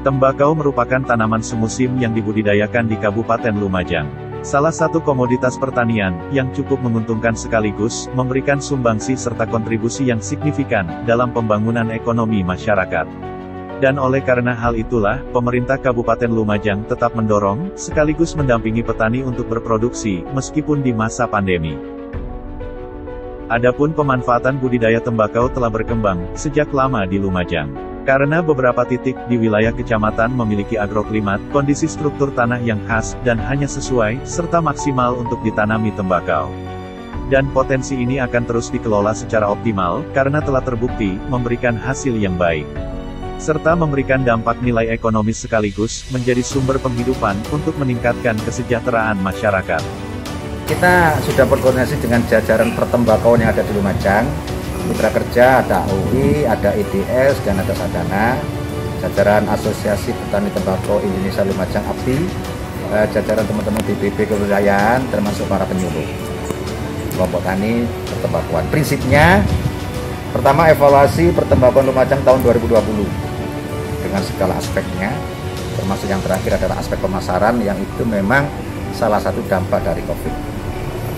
Tembakau merupakan tanaman semusim yang dibudidayakan di Kabupaten Lumajang. Salah satu komoditas pertanian yang cukup menguntungkan sekaligus memberikan sumbangsi serta kontribusi yang signifikan dalam pembangunan ekonomi masyarakat. Dan oleh karena hal itulah, pemerintah Kabupaten Lumajang tetap mendorong, sekaligus mendampingi petani untuk berproduksi, meskipun di masa pandemi. Adapun pemanfaatan budidaya tembakau telah berkembang sejak lama di Lumajang. Karena beberapa titik di wilayah kecamatan memiliki agroklimat, kondisi struktur tanah yang khas, dan hanya sesuai, serta maksimal untuk ditanami tembakau. Dan potensi ini akan terus dikelola secara optimal, karena telah terbukti, memberikan hasil yang baik. Serta memberikan dampak nilai ekonomis sekaligus, menjadi sumber penghidupan, untuk meningkatkan kesejahteraan masyarakat. Kita sudah berkoordinasi dengan jajaran pertembakauan yang ada di Lumajang. Mitra kerja, ada UI, ada IDS, dan ada Sadana, jajaran Asosiasi Petani Tembakau Indonesia Lumajang API, jajaran teman-teman BPB kewilayahan, termasuk para penyuluh kelompok tani pertembakauan. Prinsipnya, pertama evaluasi pertembakauan Lumajang tahun 2020 dengan segala aspeknya, termasuk yang terakhir adalah aspek pemasaran yang itu memang salah satu dampak dari COVID.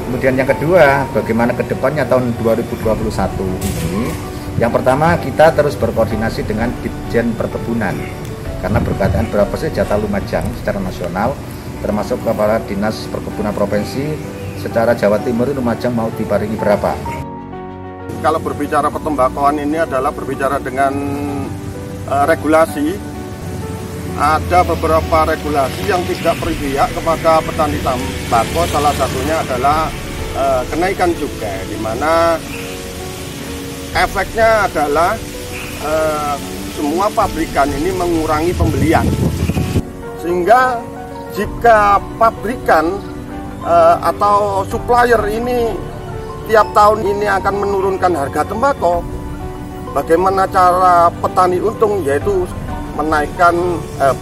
Kemudian yang kedua, bagaimana ke depannya tahun 2021 ini. Yang pertama, kita terus berkoordinasi dengan Ditjen Perkebunan. Karena berkaitan berapa sih jatah Lumajang secara nasional, termasuk Kepala Dinas Perkebunan Provinsi, secara Jawa Timur Lumajang mau diparingi berapa. Kalau berbicara pertembakauan ini adalah berbicara dengan regulasi. Ada beberapa regulasi yang tidak berpihak kepada petani tembakau, salah satunya adalah kenaikan cukai, di mana efeknya adalah semua pabrikan ini mengurangi pembelian. Sehingga jika pabrikan atau supplier ini tiap tahun ini akan menurunkan harga tembakau, bagaimana cara petani untung? Yaitu menaikkan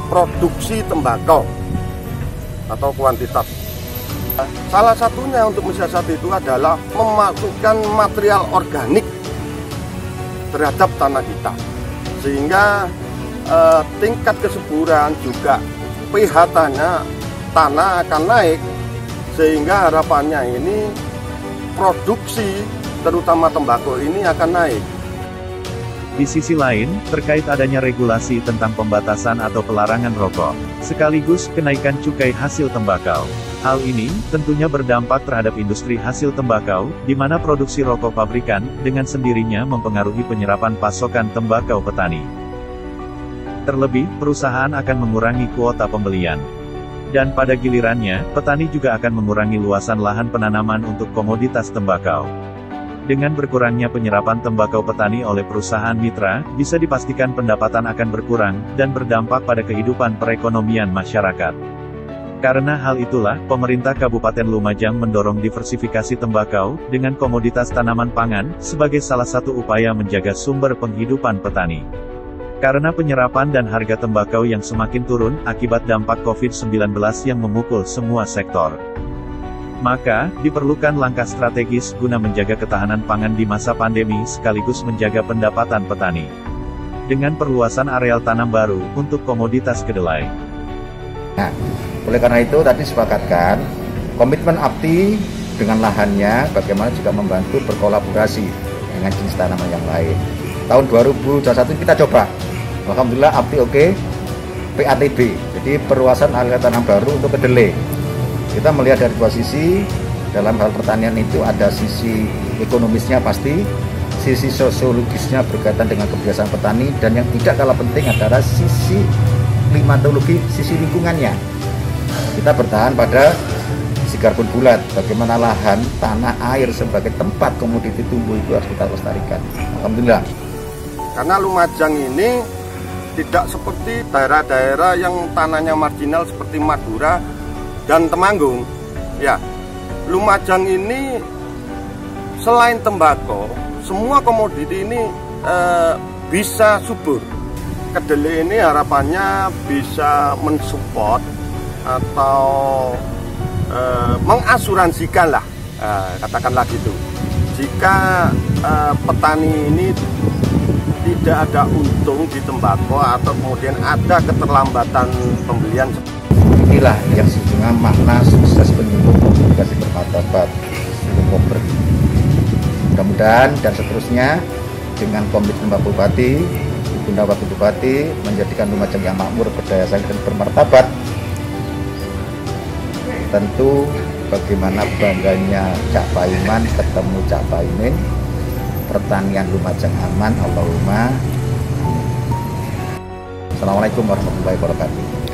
produksi tembakau atau kuantitas. Salah satunya untuk mensiasati itu adalah memasukkan material organik terhadap tanah kita, sehingga tingkat kesuburan juga pH tanah akan naik, sehingga harapannya ini produksi terutama tembakau ini akan naik. Di sisi lain, terkait adanya regulasi tentang pembatasan atau pelarangan rokok, sekaligus kenaikan cukai hasil tembakau. Hal ini, tentunya berdampak terhadap industri hasil tembakau, di mana produksi rokok pabrikan, dengan sendirinya mempengaruhi penyerapan pasokan tembakau petani. Terlebih, perusahaan akan mengurangi kuota pembelian. Dan pada gilirannya, petani juga akan mengurangi luasan lahan penanaman untuk komoditas tembakau. Dengan berkurangnya penyerapan tembakau petani oleh perusahaan mitra, bisa dipastikan pendapatan akan berkurang, dan berdampak pada kehidupan perekonomian masyarakat. Karena hal itulah, pemerintah Kabupaten Lumajang mendorong diversifikasi tembakau, dengan komoditas tanaman pangan, sebagai salah satu upaya menjaga sumber penghidupan petani. Karena penyerapan dan harga tembakau yang semakin turun, akibat dampak COVID-19 yang memukul semua sektor. Maka, diperlukan langkah strategis guna menjaga ketahanan pangan di masa pandemi sekaligus menjaga pendapatan petani. Dengan perluasan areal tanam baru, untuk komoditas kedelai. Nah, oleh karena itu tadi disepakatkan, komitmen APTI dengan lahannya, bagaimana juga membantu berkolaborasi dengan jenis tanaman yang lain. Tahun 2021 kita coba, alhamdulillah APTI oke, PATB, jadi perluasan area tanam baru untuk kedelai. Kita melihat dari dua sisi, dalam hal pertanian itu ada sisi ekonomisnya pasti, sisi sosiologisnya berkaitan dengan kebiasaan petani, dan yang tidak kalah penting adalah sisi klimatologi, sisi lingkungannya. Kita bertahan pada sisi karbon bulat, bagaimana lahan, tanah, air sebagai tempat komoditi tumbuh itu harus kita lestarikan. Alhamdulillah. Karena Lumajang ini tidak seperti daerah-daerah yang tanahnya marginal seperti Madura dan Temanggung. Ya, Lumajang ini selain tembakau, semua komoditi ini bisa subur. Kedelai ini harapannya bisa mensupport atau mengasuransikan lah, katakanlah gitu. Jika petani ini tidak ada untung di tembakau atau kemudian ada keterlambatan pembelian. Inilah yang sesungguhnya makna sukses penyuluh komunikasi bermartabat Koper. Mudah-mudahan dan seterusnya dengan komitmen Pak Bupati, Bunda Wakil Bupati menjadikan Lumajang yang makmur, berdaya saing dan bermartabat. Tentu bagaimana bangganya Cak Paiman ketemu Cak Paimin, pertanian Lumajang aman, Allahumma. Assalamualaikum warahmatullahi wabarakatuh.